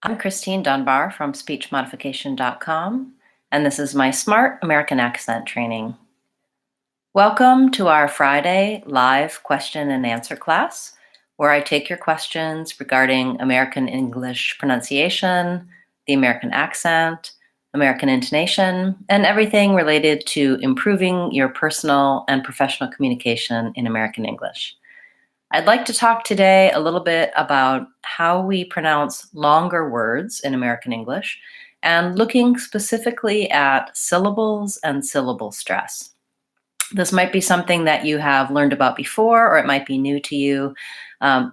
I'm Christine Dunbar from speechmodification.com, and this is my Smart American Accent training. Welcome to our Friday live question and answer class, where I take your questions regarding American English pronunciation, the American accent, American intonation, and everything related to improving your personal and professional communication in American English. I'd like to talk today a little bit about how we pronounce longer words in American English and looking specifically at syllables and syllable stress. This might be something that you have learned about before, or it might be new to you.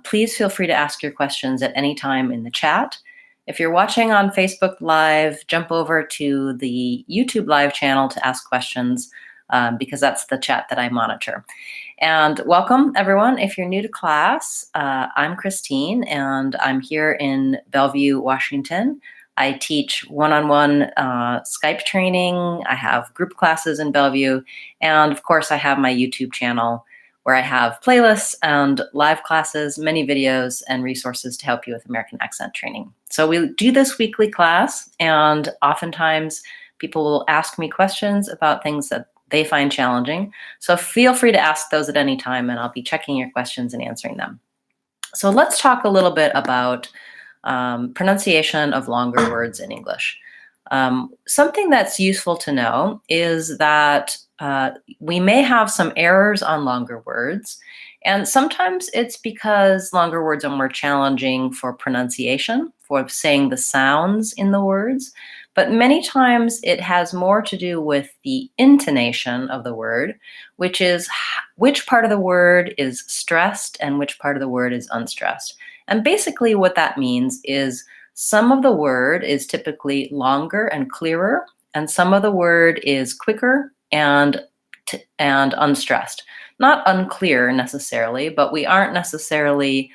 Please feel free to ask your questions at any time in the chat. If you're watching on Facebook Live, jump over to the YouTube Live channel to ask questions because that's the chat that I monitor. And welcome, everyone. If you're new to class, I'm Christine, and I'm here in Bellevue, Washington. I teach one-on-one Skype training. I have group classes in Bellevue. And of course, I have my YouTube channel where I have playlists and live classes, many videos, and resources to help you with American accent training. So we do this weekly class, and oftentimes people will ask me questions about things that they find challenging. So feel free to ask those at any time, and I'll be checking your questions and answering them. So let's talk a little bit about pronunciation of longer words in English. Something that's useful to know is that we may have some errors on longer words, and sometimes it's because longer words are more challenging for pronunciation, for saying the sounds in the words. But many times it has more to do with the intonation of the word, which is which part of the word is stressed and which part of the word is unstressed. And basically what that means is some of the word is typically longer and clearer, and some of the word is quicker and unstressed. Not unclear necessarily, but we aren't necessarily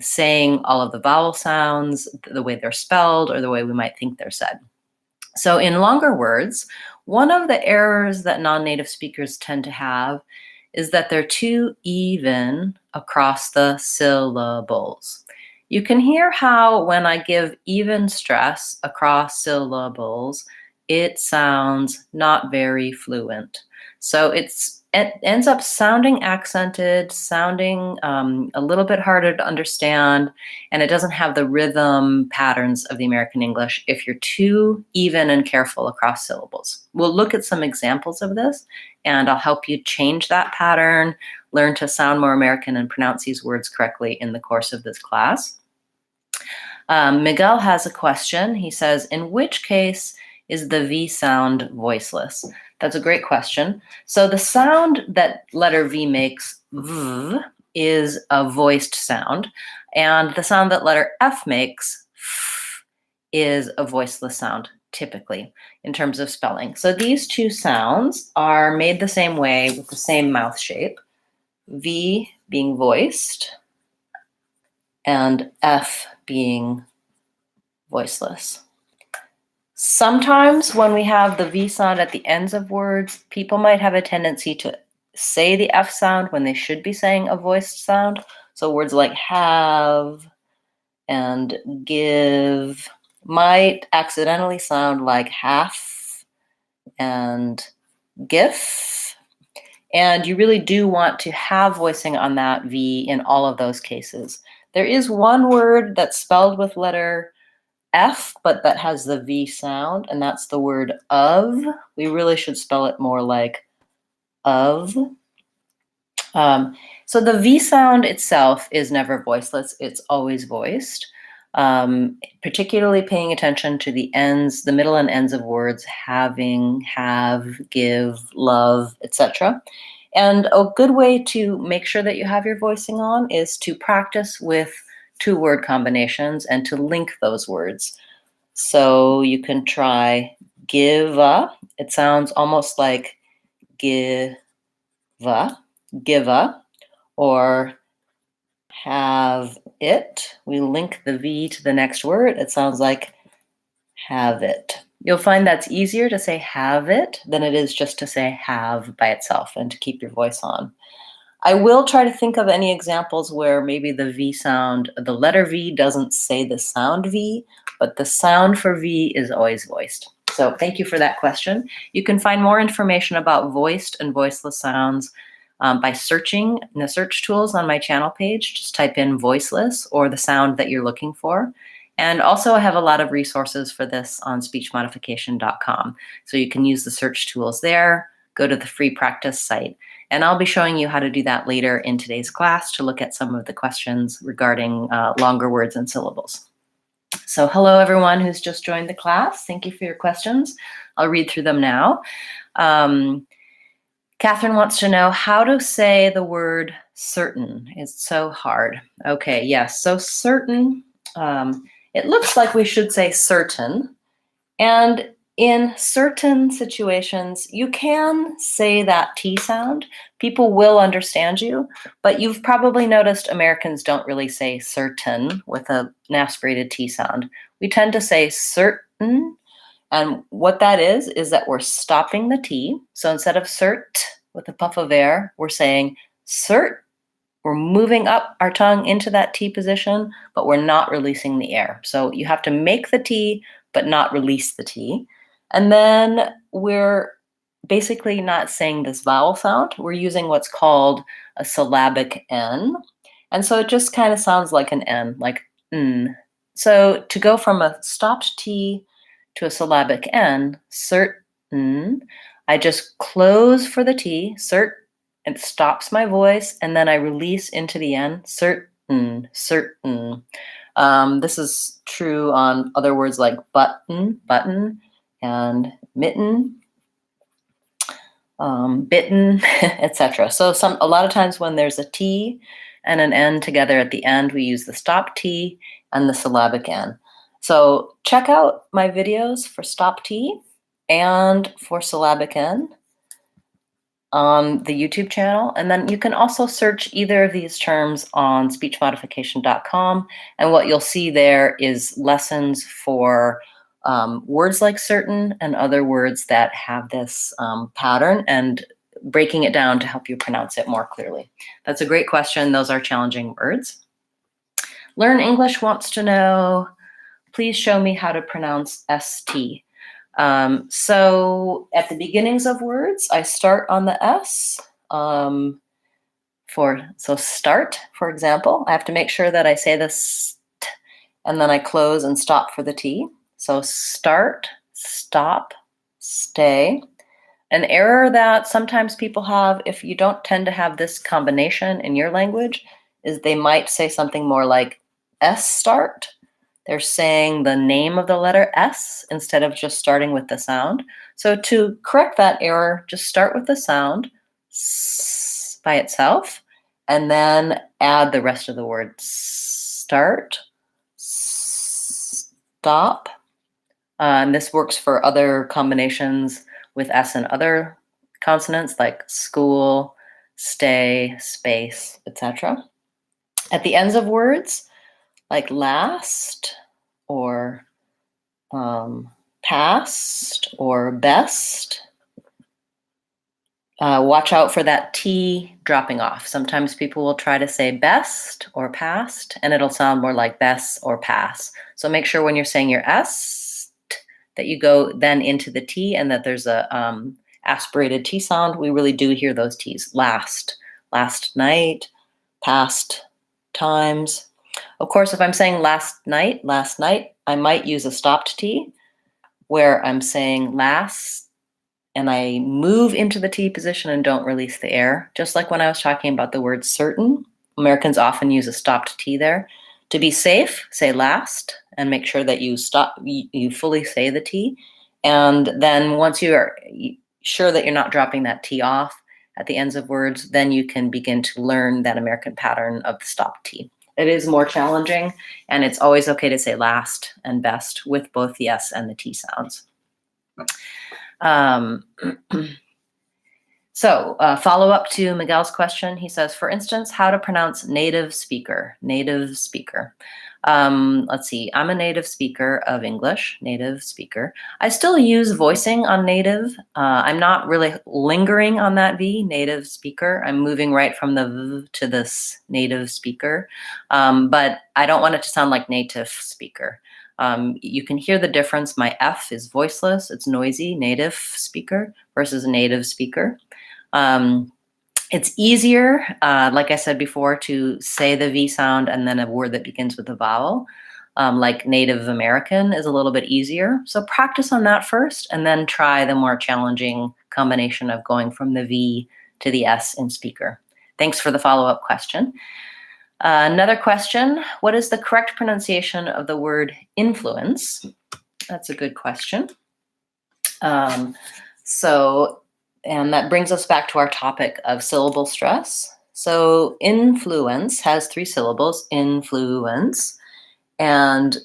saying all of the vowel sounds the way they're spelled or the way we might think they're said. So in longer words, one of the errors that non-native speakers tend to have is that they're too even across the syllables. You can hear how when I give even stress across syllables, it sounds not very fluent. So it ends up sounding accented, sounding a little bit harder to understand, and it doesn't have the rhythm patterns of the American English if you're too even and careful across syllables. We'll look at some examples of this, and I'll help you change that pattern, learn to sound more American and pronounce these words correctly in the course of this class. Miguel has a question. He says, in which case is the V sound voiceless? That's a great question. So the sound that letter V makes, V, is a voiced sound. And the sound that letter F makes, F, is a voiceless sound, typically, in terms of spelling. So these two sounds are made the same way with the same mouth shape. V being voiced and F being voiceless. Sometimes when we have the V sound at the ends of words, people might have a tendency to say the F sound when they should be saying a voiced sound. So words like have and give might accidentally sound like half and gif. And you really do want to have voicing on that V in all of those cases. There is one word that's spelled with letter F, but that has the V sound, and that's the word of. We really should spell it more like of. So the V sound itself is never voiceless. It's always voiced, particularly paying attention to the ends, the middle and ends of words, having, have, give, love, etc. And a good way to make sure that you have your voicing on is to practice with two word combinations and to link those words. So you can try give a. It sounds almost like give a, or have it. We link the V to the next word. It sounds like have it. You'll find that's easier to say have it than it is just to say have by itself and to keep your voice on. I will try to think of any examples where maybe the V sound, the letter V doesn't say the sound V, but the sound for V is always voiced. So thank you for that question. You can find more information about voiced and voiceless sounds by searching in the search tools on my channel page. Just type in voiceless or the sound that you're looking for. And also I have a lot of resources for this on speechmodification.com. So you can use the search tools there, go to the free practice site. And I'll be showing you how to do that later in today's class to look at some of the questions regarding longer words and syllables. So hello, everyone who's just joined the class. Thank you for your questions. I'll read through them now. Catherine wants to know how to say the word certain. It's so hard. Okay, yes, so certain. It looks like we should say certain. And in certain situations, you can say that T sound. People will understand you, but you've probably noticed Americans don't really say certain with an aspirated T sound. We tend to say certain, and what that is that we're stopping the T. So instead of cert with a puff of air, we're saying cert. We're moving up our tongue into that T position, but we're not releasing the air. So you have to make the T, but not release the T. And then we're basically not saying this vowel sound. We're using what's called a syllabic N. And so it just kind of sounds like an N, like N. So to go from a stopped T to a syllabic N, certain, I just close for the T, cert, it stops my voice, and then I release into the N, certain, certain. This is true on other words like button, button, and mitten, bitten, etc. So a lot of times when there's a T and an N together at the end, we use the stop T and the syllabic N. So check out my videos for stop T and for syllabic N on the YouTube channel. And then you can also search either of these terms on speechmodification.com. And what you'll see there is lessons for words like certain and other words that have this pattern and breaking it down to help you pronounce it more clearly. That's a great question. Those are challenging words. Learn English wants to know, please show me how to pronounce ST. So at the beginnings of words, I start on the S. So start, for example, I have to make sure that I say this and then I close and stop for the T. So start, stop, stay. An error that sometimes people have, if you don't tend to have this combination in your language, is they might say something more like S start. They're saying the name of the letter S instead of just starting with the sound. So to correct that error, just start with the sound S by itself, and then add the rest of the word. Start, stop. And this works for other combinations with S and other consonants like school, stay, space, etc. At the ends of words, like last or past or best, watch out for that T dropping off. Sometimes people will try to say best or past, and it'll sound more like best or pass. So make sure when you're saying your S that you go then into the T and that there's a aspirated T sound. We really do hear those T's. Last night, past times. Of course, if I'm saying last night, I might use a stopped T where I'm saying last and I move into the T position and don't release the air. Just like when I was talking about the word certain, Americans often use a stopped T there. To be safe, say last and make sure that you fully say the T. And then once you are sure that you're not dropping that T off at the ends of words, then you can begin to learn that American pattern of the stop T. It is more challenging, and it's always okay to say last and best with both the S and the T sounds. So follow up to Miguel's question. He says, for instance, how to pronounce native speaker, native speaker. Let's see, I'm a native speaker of English, native speaker. I still use voicing on native. I'm not really lingering on that V, native speaker. I'm moving right from the V to this native speaker, but I don't want it to sound like native speaker. You can hear the difference. My F is voiceless, it's noisy, native speaker versus native speaker. It's easier, like I said before, to say the V sound and then a word that begins with a vowel. Like Native American is a little bit easier. So practice on that first and then try the more challenging combination of going from the V to the S in speaker. Thanks for the follow-up question. Another question, what is the correct pronunciation of the word influence? That's a good question. And that brings us back to our topic of syllable stress. So influence has 3 syllables, influence. And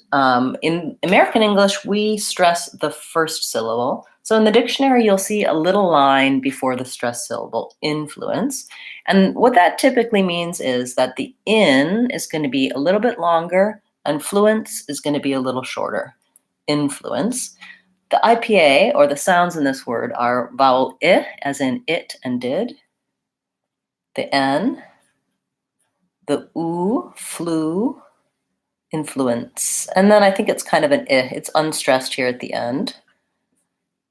in American English, we stress the first syllable. So in the dictionary, you'll see a little line before the stressed syllable, influence. And what that typically means is that the in is going to be a little bit longer and fluence is going to be a little shorter, influence. The IPA, or the sounds in this word, are vowel I, as in it and did, the N, the U, flew, influence. And then I think it's kind of an I, it's unstressed here at the end,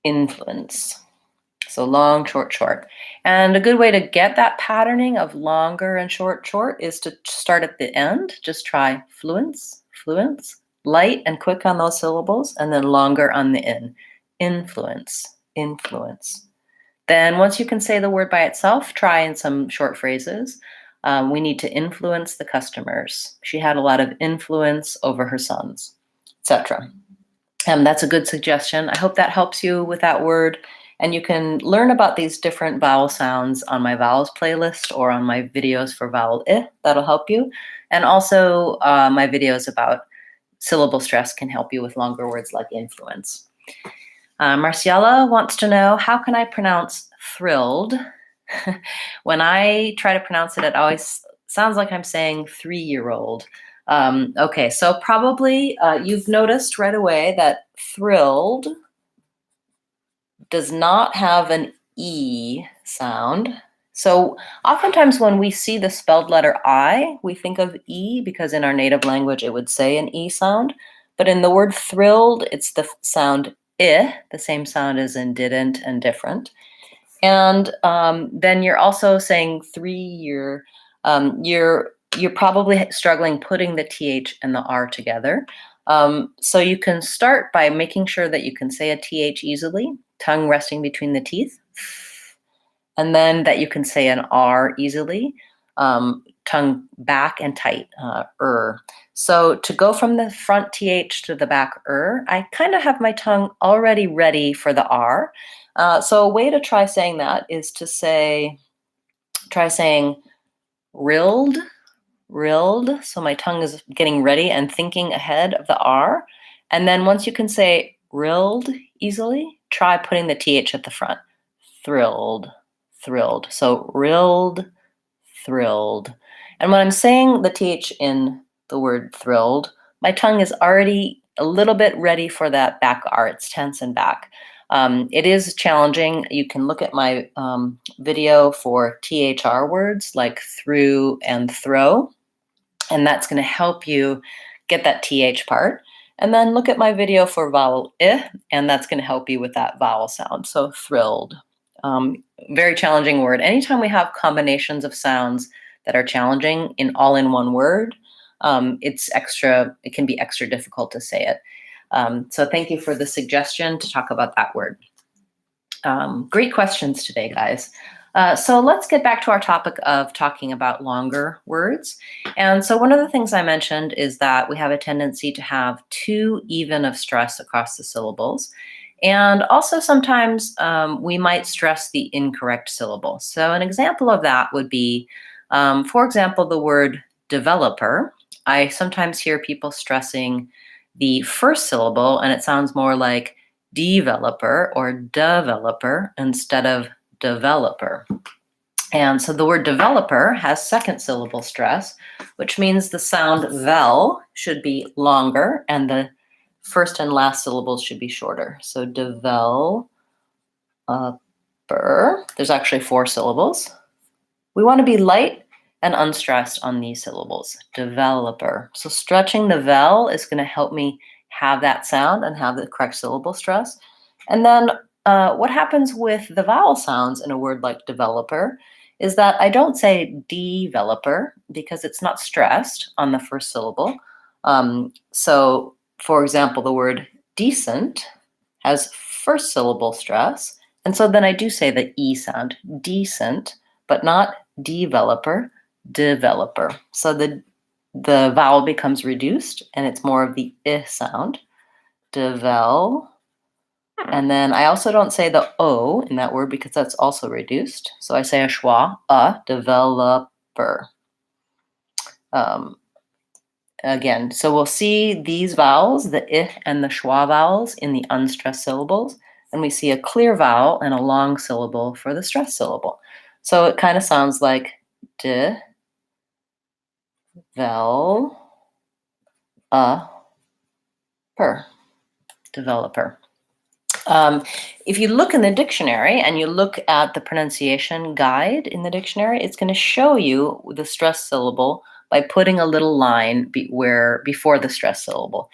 influence. So long, short, short. And a good way to get that patterning of longer and short, short is to start at the end. Just try fluence, fluence, light and quick on those syllables, and then longer on the in. Influence, influence. Then once you can say the word by itself, try in some short phrases. We need to influence the customers. She had a lot of influence over her sons, etc. That's a good suggestion. I hope that helps you with that word. And you can learn about these different vowel sounds on my vowels playlist or on my videos for vowel I. That'll help you. And also my videos about syllable stress can help you with longer words like influence. Marciela wants to know, how can I pronounce thrilled? When I try to pronounce it, it always sounds like I'm saying 3-year-old. Okay, so probably you've noticed right away that thrilled does not have an E sound. So oftentimes when we see the spelled letter I, we think of E because in our native language it would say an E sound. But in the word thrilled, it's the sound I, the same sound as in didn't and different. And then you're also saying 3-year. You're probably struggling putting the TH and the R together. So you can start by making sure that you can say a TH easily, tongue resting between the teeth, and then that you can say an R easily, tongue back and tight, So to go from the front TH to the back I kind of have my tongue already ready for the R. So a way to try saying that is to try saying rilled, rilled. So my tongue is getting ready and thinking ahead of the R. And then once you can say rilled easily, try putting the TH at the front. Thrilled, thrilled. So rilled, thrilled. And when I'm saying the TH in the word thrilled, my tongue is already a little bit ready for that back R. It's tense and back. It is challenging. You can look at my video for THR words like through and throw, and that's going to help you get that TH part. And then look at my video for vowel I, and that's going to help you with that vowel sound. So thrilled. Very challenging word. Anytime we have combinations of sounds that are challenging all in one word, it can be extra difficult to say it. So thank you for the suggestion to talk about that word. Great questions today, guys. So let's get back to our topic of talking about longer words. And so one of the things I mentioned is that we have a tendency to have too even of stress across the syllables. And also sometimes we might stress the incorrect syllable. So an example of that would be, for example, the word developer. I sometimes hear people stressing the first syllable, and it sounds more like developer or developer instead of developer. And so the word developer has second syllable stress, which means the sound vel should be longer and the first and last syllables should be shorter. So developer, there's actually 4 syllables. We want to be light and unstressed on these syllables, developer. So stretching the vel is going to help me have that sound and have the correct syllable stress. And then what happens with the vowel sounds in a word like developer is that I don't say developer because it's not stressed on the first syllable. So, for example, the word decent has first syllable stress. And so then I do say the E sound, decent, but not developer, developer. So the vowel becomes reduced and it's more of the I sound, devel. And then I also don't say the O in that word because that's also reduced. So I say a schwa, a developer. Again, so we'll see these vowels, the I and the schwa vowels in the unstressed syllables, and we see a clear vowel and a long syllable for the stressed syllable. So it kind of sounds like de, vel, per, developer. If you look in the dictionary and you look at the pronunciation guide in the dictionary, it's going to show you the stressed syllable by putting a little line before the stressed syllable.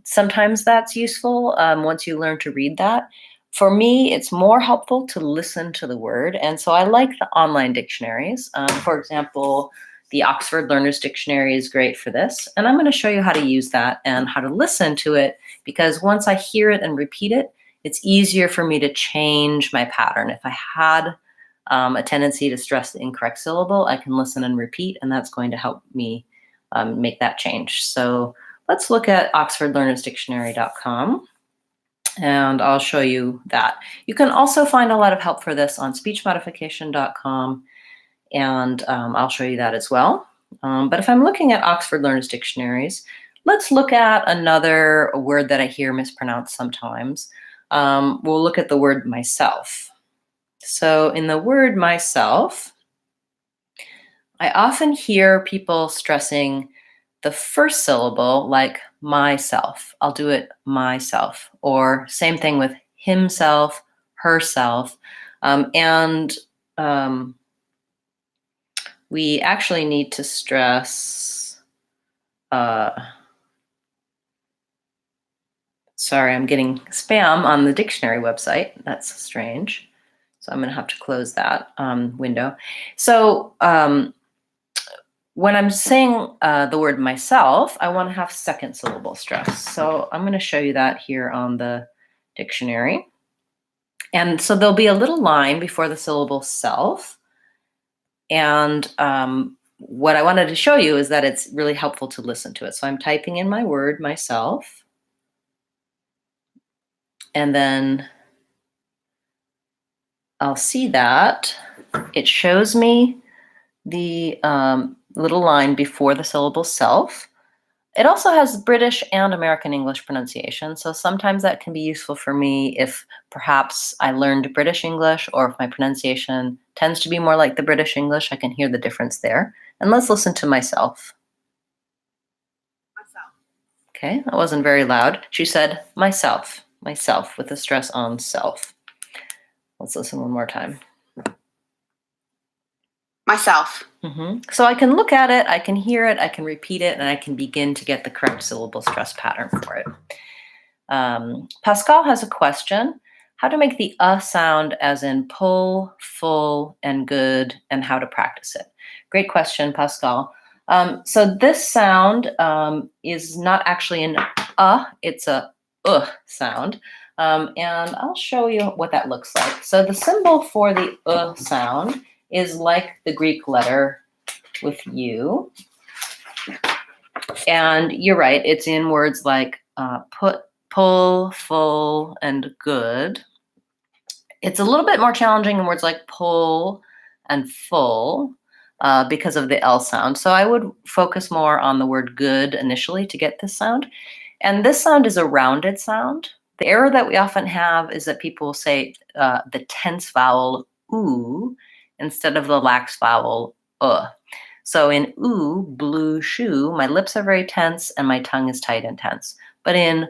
Sometimes that's useful once you learn to read that. For me, it's more helpful to listen to the word, and so I like the online dictionaries. For example, the Oxford Learner's Dictionary is great for this, and I'm going to show you how to use that and how to listen to it, because once I hear it and repeat it, it's easier for me to change my pattern. If I had a tendency to stress the incorrect syllable, I can listen and repeat, and that's going to help me make that change. So let's look at oxfordlearnersdictionary.com, and I'll show you that. You can also find a lot of help for this on speechmodification.com, and I'll show you that as well. But if I'm looking at Oxford Learners Dictionaries, let's look at another word that I hear mispronounced sometimes. We'll look at the word myself. So in the word myself, I often hear people stressing the first syllable like myself. I'll do it myself. Or same thing with himself, herself. We actually need to stress, sorry, I'm getting spam on the dictionary website. That's strange. So I'm going to have to close that window. So when I'm saying the word myself, I want to have second syllable stress. So I'm going to show you that here on the dictionary. And so there'll be a little line before the syllable self. And what I wanted to show you is that it's really helpful to listen to it. So I'm typing in my word myself. And then I'll see that it shows me the little line before the syllable self. It also has British and American English pronunciation, so sometimes that can be useful for me if perhaps I learned British English, or if my pronunciation tends to be more like the British English, I can hear the difference there. And let's listen to myself. Myself. Okay, that wasn't very loud. She said myself, myself, with a stress on self. Let's listen one more time. Myself. So I can look at it, I can hear it, I can repeat it, and I can begin to get the correct syllable stress pattern for it. Pascal has a question: how to make the sound as in pull, full, and good, and how to practice it. Great question, Pascal. So this sound is not actually an it's a sound. And I'll show you what that looks like. So the symbol for the sound is like the Greek letter with U. And you're right, it's in words like pull, full, and good. It's a little bit more challenging in words like pull and full because of the L sound. So I would focus more on the word good initially to get this sound. And this sound is a rounded sound. The error that we often have is that people say the tense vowel oo instead of the lax vowel So in oo, blue shoe, my lips are very tense and my tongue is tight and tense. But in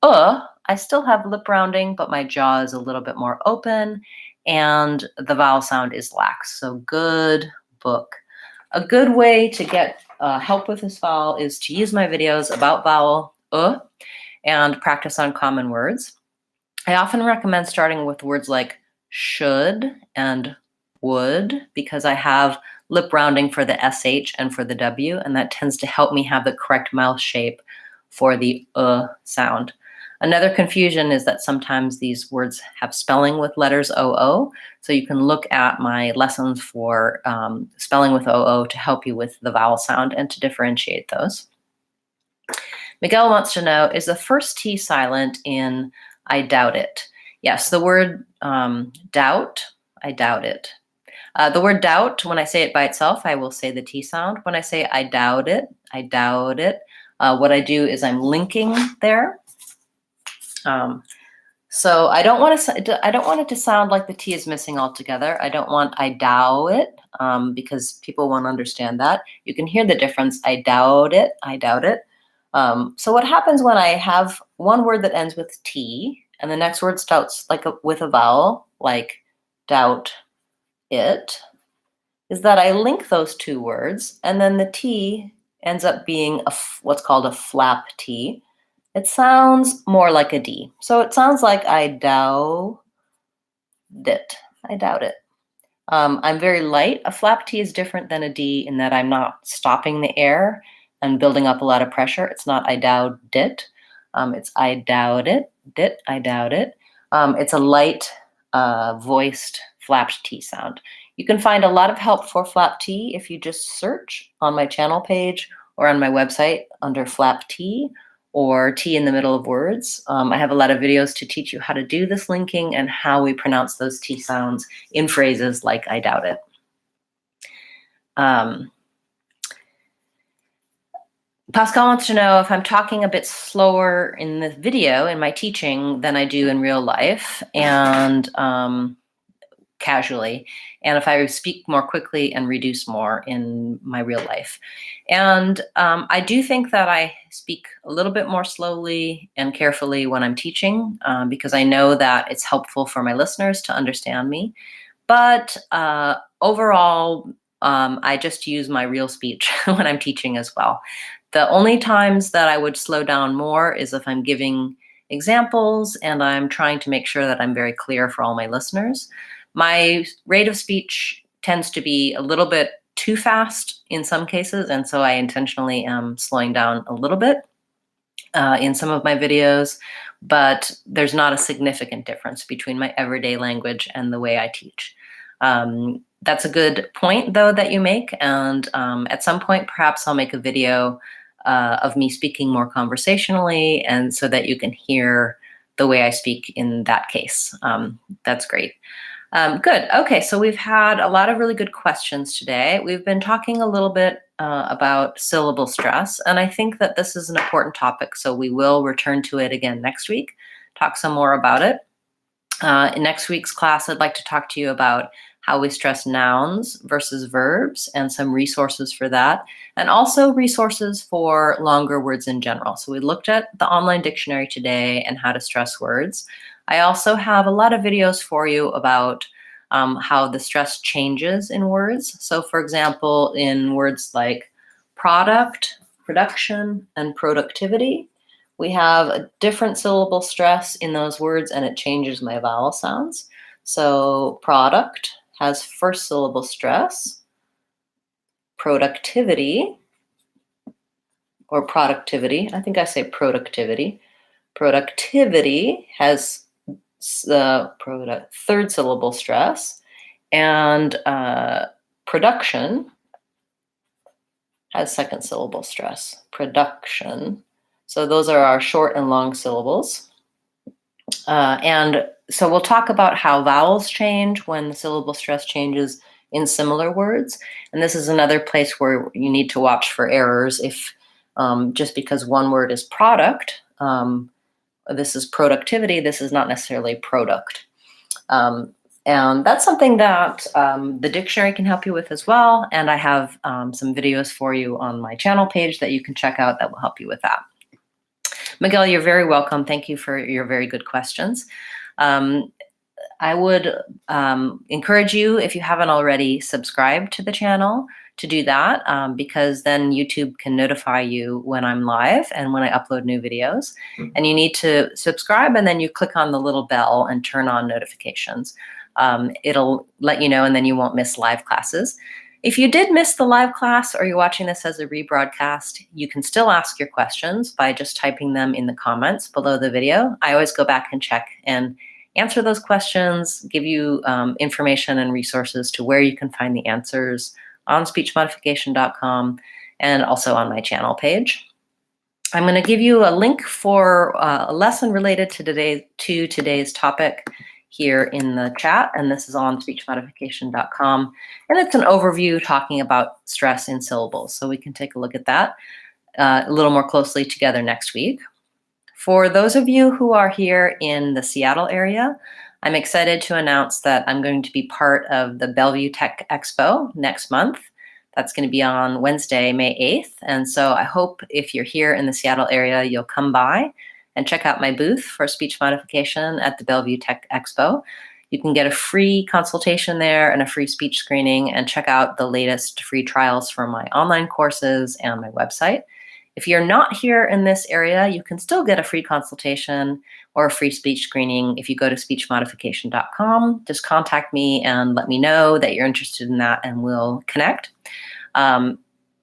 I still have lip rounding, but my jaw is a little bit more open and the vowel sound is lax. So good book. A good way to get help with this vowel is to use my videos about vowel and practice on common words. I often recommend starting with words like should and would because I have lip rounding for the SH and for the W, and that tends to help me have the correct mouth shape for the sound. Another confusion is that sometimes these words have spelling with letters OO, so you can look at my lessons for spelling with OO to help you with the vowel sound and to differentiate those. Miguel wants to know, is the first T silent in I doubt it? Yes, the word doubt, I doubt it. The word doubt, when I say it by itself, I will say the T sound. When I say I doubt it, what I do is I'm linking there. So I don't want it to sound like the T is missing altogether. I don't want I doubt it because people won't understand that. You can hear the difference. I doubt it. So what happens when I have one word that ends with T and the next word starts with a vowel, like doubt it, is that I link those two words and then the T ends up being what's called a flap T. It sounds more like a D. So it sounds like I doubt it. I'm very light. A flap T is different than a D in that I'm not stopping the air and building up a lot of pressure. It's not I doubt it. It's I doubt it. It's a light voiced flap T sound. You can find a lot of help for flap T if you just search on my channel page or on my website under flap T or T in the middle of words. I have a lot of videos to teach you how to do this linking and how we pronounce those T sounds in phrases like I doubt it. Pascal wants to know if I'm talking a bit slower in the video in my teaching than I do in real life and casually, and if I speak more quickly and reduce more in my real life. And I do think that I speak a little bit more slowly and carefully when I'm teaching because I know that it's helpful for my listeners to understand me. But overall, I just use my real speech when I'm teaching as well. The only times that I would slow down more is if I'm giving examples and I'm trying to make sure that I'm very clear for all my listeners. My rate of speech tends to be a little bit too fast in some cases, and so I intentionally am slowing down a little bit in some of my videos, but there's not a significant difference between my everyday language and the way I teach. That's a good point, though, that you make, and at some point, perhaps I'll make a video of me speaking more conversationally, and so that you can hear the way I speak in that case. That's great. Good. Okay, so we've had a lot of really good questions today. We've been talking a little bit about syllable stress, and I think that this is an important topic, so we will return to it again next week, talk some more about it. In next week's class, I'd like to talk to you about how we stress nouns versus verbs and some resources for that, and also resources for longer words in general. So we looked at the online dictionary today and how to stress words. I also have a lot of videos for you about how the stress changes in words. So for example, in words like product, production, and productivity, we have a different syllable stress in those words and it changes my vowel sounds. So product has first syllable stress. Productivity, or productivity, I think I say productivity. Productivity has the third syllable stress, and production has second syllable stress. Production. So those are our short and long syllables. And so we'll talk about how vowels change when the syllable stress changes in similar words. And this is another place where you need to watch for errors. If just because one word is product, this is productivity, this is not necessarily product. And that's something that the dictionary can help you with as well. And I have some videos for you on my channel page that you can check out that will help you with that. Miguel, you're very welcome. Thank you for your very good questions. I would encourage you, if you haven't already, subscribe to the channel to do that, because then YouTube can notify you when I'm live and when I upload new videos. And you need to subscribe, and then you click on the little bell and turn on notifications. It'll let you know, and then you won't miss live classes. If you did miss the live class or you're watching this as a rebroadcast, you can still ask your questions by just typing them in the comments below the video. I always go back and check and answer those questions, give you information and resources to where you can find the answers on speechmodification.com and also on my channel page. I'm going to give you a link for a lesson related to today's topic here in the chat, and this is on speechmodification.com, and it's an overview talking about stress in syllables, so we can take a look at that a little more closely together next week. For those of you who are here in the Seattle area, I'm excited to announce that I'm going to be part of the Bellevue Tech Expo next month. That's going to be on Wednesday, May 8th. And so I hope if you're here in the Seattle area, you'll come by and check out my booth for speech modification at the Bellevue Tech Expo. You can get a free consultation there and a free speech screening, and check out the latest free trials for my online courses and my website. If you're not here in this area, you can still get a free consultation or a free speech screening if you go to speechmodification.com. Just contact me and let me know that you're interested in that, and we'll connect.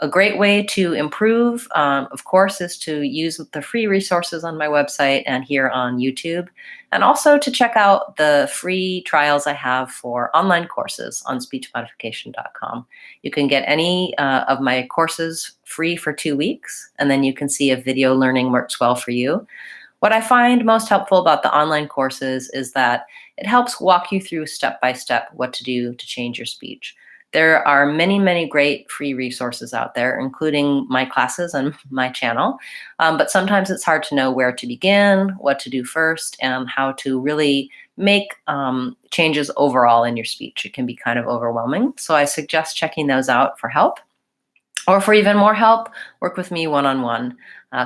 A great way to improve, of course, is to use the free resources on my website and here on YouTube, and also to check out the free trials I have for online courses on speechmodification.com. You can get any of my courses free for 2 weeks, and then you can see if video learning works well for you. What I find most helpful about the online courses is that it helps walk you through step by step what to do to change your speech. There are many, many great free resources out there, including my classes and my channel. But sometimes it's hard to know where to begin, what to do first, and how to really make changes overall in your speech. It can be kind of overwhelming. So I suggest checking those out for help. Or for even more help, work with me one-on-one.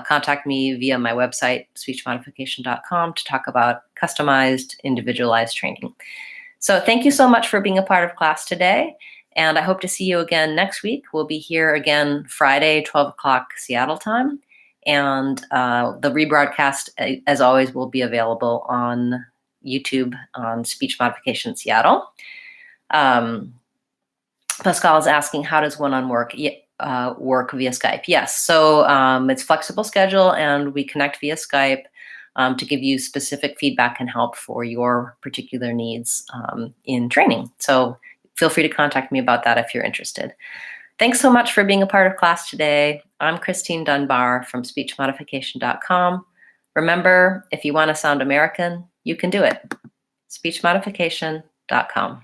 Contact me via my website, speechmodification.com, to talk about customized, individualized training. So thank you so much for being a part of class today. And I hope to see you again next week. We'll be here again Friday, 12 o'clock Seattle time. And the rebroadcast, as always, will be available on YouTube on Speech Modification Seattle. Pascal is asking, how does one-on work via Skype? Yes, so it's flexible schedule, and we connect via Skype to give you specific feedback and help for your particular needs in training. So feel free to contact me about that if you're interested. Thanks so much for being a part of class today. I'm Christine Dunbar from speechmodification.com. Remember, if you want to sound American, you can do it. speechmodification.com.